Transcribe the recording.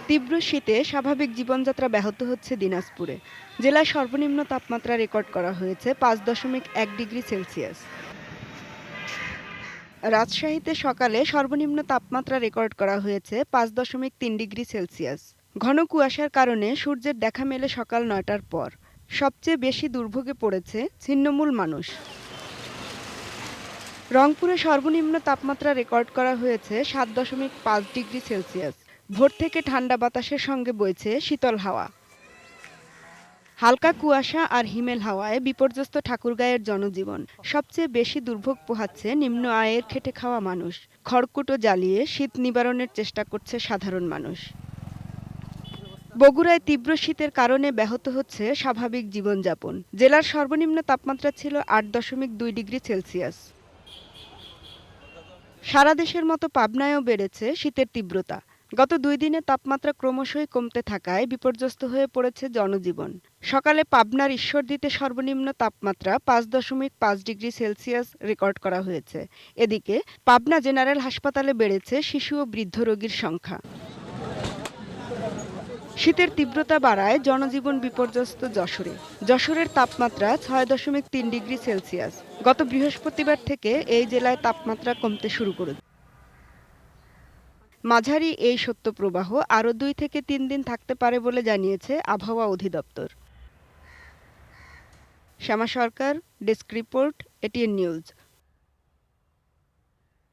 তীব্র শীতে স্বাভাবিক জীবনযাত্রা ব্যাহত হচ্ছে দিনাজপুরে। জেলায় সর্বনিম্ন তাপমাত্রা রেকর্ড করা হয়েছে ৫.১ ডিগ্রি সেলসিয়াস। রাজশাহীতে সকালে সর্বনিম্ন তাপমাত্রা রেকর্ড করা হয়েছে ৫.৩ ডিগ্রি সেলসিয়াস। ঘন কুয়াশার কারণে সূর্যের দেখা মেলে সকাল ৯টার পর। সবচেয়ে বেশি দুর্ভোগে পড়েছে ছিন্নমূল মানুষ। রংপুরে সর্বনিম্ন তাপমাত্রা রেকর্ড করা হয়েছে ৭.৫ ডিগ্রি সেলসিয়াস। ভোর থেকে ঠান্ডা বাতাসের সঙ্গে বইছে শীতল হাওয়া। হালকা কুয়াশা আর হিমেল হাওয়ায় বিপর্যস্ত ঠাকুরগাঁয়ের জনজীবন। সবচেয়ে বেশি দুর্ভোগ পোহাচ্ছে নিম্ন আয়ের খেটে খাওয়া মানুষ। খড়কুটো জ্বালিয়ে শীত নিবারণের চেষ্টা করছে সাধারণ মানুষ। বগুড়ায় তীব্র শীতের কারণে ব্যাহত হচ্ছে স্বাভাবিক জীবনযাপন। জেলার সর্বনিম্ন তাপমাত্রা ছিল ৮.২ ডিগ্রি সেলসিয়াস। সারা দেশের মতো পাবনায়ও বেড়েছে শীতের তীব্রতা। গত ২ দিনে তাপমাত্রা ক্রমশই কমতে থাকায় বিপর্যস্ত হয়ে পড়েছে জনজীবন। সকালে পাবনার ঈশ্বরদীতে সর্বনিম্ন তাপমাত্রা ৫.৫ ডিগ্রি সেলসিয়াস রেকর্ড করা হয়েছে। এদিকে পাবনা জেনারেল হাসপাতালে বেড়েছে শিশু ও বৃদ্ধ রোগীর সংখ্যা। শীতের তীব্রতা বাড়ায় জনজীবন বিপর্যস্ত যশোরে। যশোরের তাপমাত্রা ৬.৩ ডিগ্রি সেলসিয়াস। গত বৃহস্পতিবার থেকে এই জেলায় তাপমাত্রা কমতে শুরু করে। মাঝারি এই শৈত্যপ্রবাহ আরও ২ থেকে ৩ দিন থাকতে পারে বলে জানিয়েছে আবহাওয়া অধিদপ্তর। শ্যামা সরকার, ডেস্ক রিপোর্ট, এটিএন নিউজ।